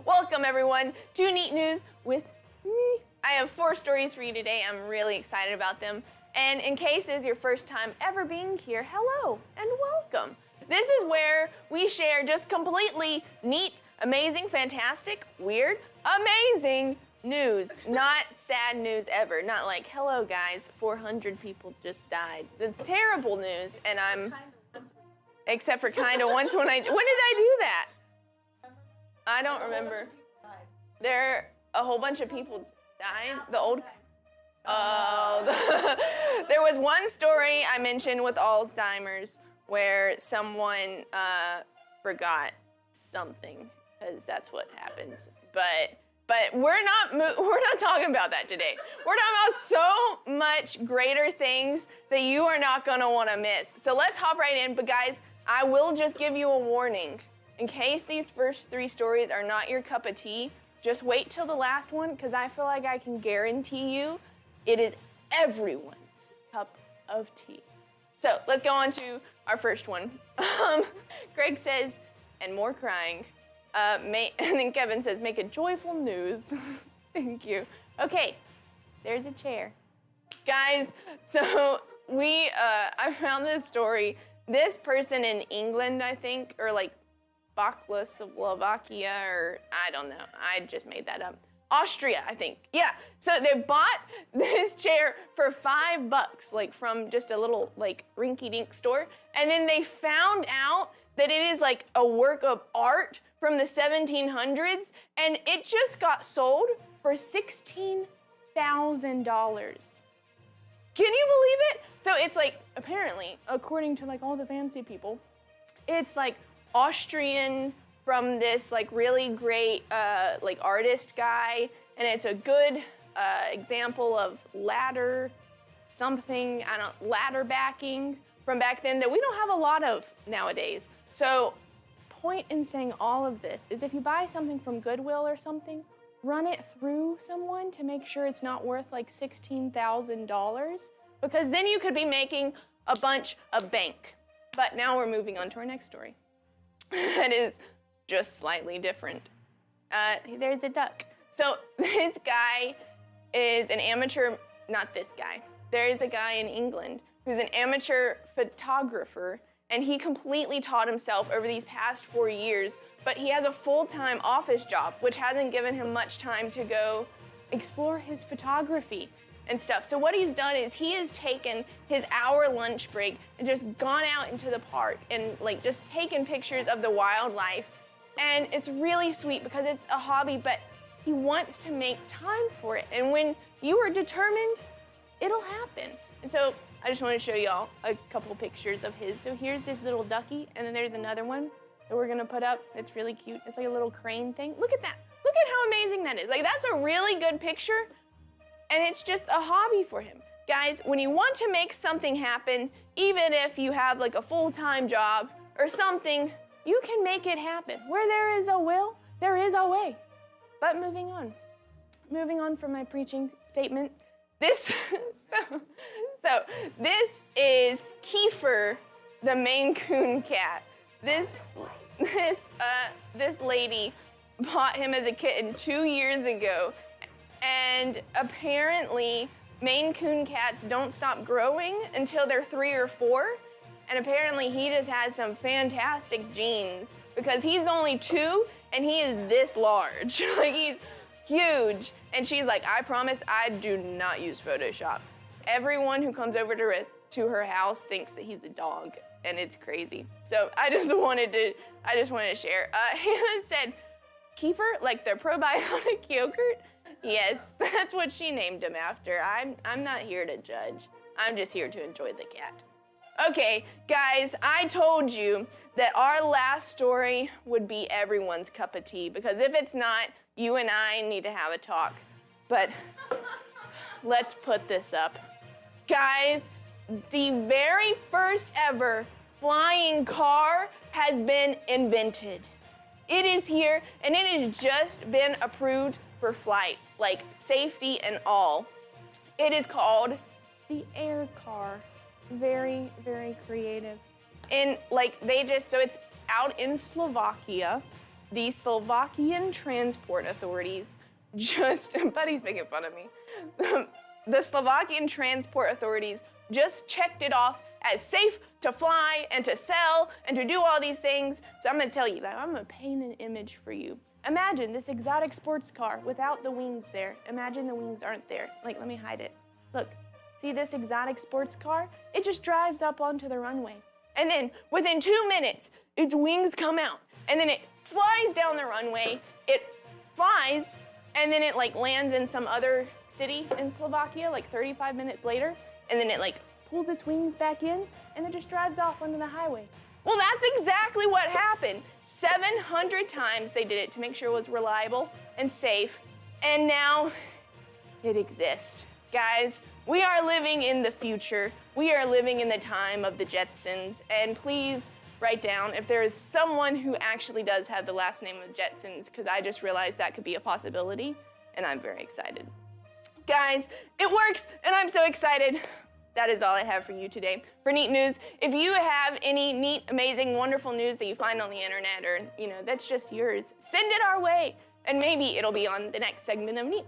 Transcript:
Welcome everyone to Neat News with me. I have 4 stories for you today. I'm really excited about them. And in case this is your first time ever being here, hello and welcome. This is where we share just completely neat, amazing, fantastic, weird, amazing news. Not sad news ever. Not like, hello guys, 400 people just died. That's terrible news, and I'm... Except for kinda once when did I do that? I don't remember. A whole bunch of people died. There was one story I mentioned with Alzheimer's where someone forgot something, because that's what happens. But we're not talking about that today. We're talking about so much greater things that you are not gonna wanna miss. So let's hop right in. But guys, I will just give you a warning. In case these first 3 stories are not your cup of tea, just wait till the last one, because I feel like I can guarantee you it is everyone's cup of tea. So let's go on to our first one. Greg says, and more crying. And then Kevin says, make a joyful news. Thank you. Okay, there's a chair. Guys, so I found this story. This person in England, I think, or like Slovakia, or I don't know. I just made that up. Austria, I think. Yeah. So they bought this chair for $5, like from just a little like rinky-dink store, and then they found out that it is like a work of art from the 1700s, and it just got sold for $16,000. Can you believe it? So it's like, apparently, according to like all the fancy people, it's like Austrian from this like really great like artist guy, and it's a good example of ladder backing from back then that we don't have a lot of nowadays. So point in saying all of this is if you buy something from Goodwill or something, run it through someone to make sure it's not worth like $16,000, because then you could be making a bunch of bank. But now we're moving on to our next story. That is just slightly different. There's a duck. So this guy is an amateur, not this guy. There is a guy in England who's an amateur photographer, and he completely taught himself over these past 4 years, but he has a full-time office job, which hasn't given him much time to go explore his photography and stuff. So what he's done is he has taken his hour lunch break and just gone out into the park and like just taken pictures of the wildlife. And it's really sweet because it's a hobby, but he wants to make time for it. And when you are determined, it'll happen. And so I just want to show y'all a couple pictures of his. So here's this little ducky, and then there's another one that we're gonna put up. It's really cute. It's like a little crane thing. Look at that. Look at how amazing that is. Like, that's a really good picture, and it's just a hobby for him. Guys, when you want to make something happen, even if you have like a full-time job or something, you can make it happen. Where there is a will, there is a way. But moving on from my preaching statement, this is Kiefer, the Maine Coon cat. This lady bought him as a kitten 2 years ago, and apparently Maine Coon cats don't stop growing until they're 3 or 4, and apparently he just had some fantastic genes because he's only 2 and he is this large. Like, he's huge. And she's like, I promise I do not use Photoshop. Everyone who comes over to her house thinks that he's a dog, and it's crazy. So I just wanted to share. Hannah said, Kiefer, like the probiotic yogurt? Yes, that's what she named him after. I'm not here to judge. I'm just here to enjoy the cat. Okay, guys, I told you that our last story would be everyone's cup of tea, because if it's not, you and I need to have a talk. But let's put this up. Guys, the very first ever flying car has been invented. It is here, and it has just been approved for flight, like safety and all. It is called the air car. Very, very creative. And like so it's out in Slovakia, the Slovakian transport authorities Buddy's making fun of me. The Slovakian transport authorities just checked it off as safe to fly and to sell and to do all these things. So I'm gonna tell you that. I'm gonna paint an image for you. Imagine this exotic sports car without the wings there. Imagine the wings aren't there. Like, let me hide it. Look, see this exotic sports car? It just drives up onto the runway. And then within 2 minutes, its wings come out. And then it flies down the runway. It flies, and then it like lands in some other city in Slovakia like 35 minutes later. And then it like pulls its wings back in, and then just drives off onto the highway. Well, that's exactly what happened. 700 times they did it to make sure it was reliable and safe, and now it exists. Guys, we are living in the future. We are living in the time of the Jetsons, and please write down if there is someone who actually does have the last name of Jetsons, because I just realized that could be a possibility, and I'm very excited. Guys, it works, and I'm so excited. That is all I have for you today. For Neat News, if you have any neat, amazing, wonderful news that you find on the internet or, that's just yours, send it our way, and maybe it'll be on the next segment of Neat News.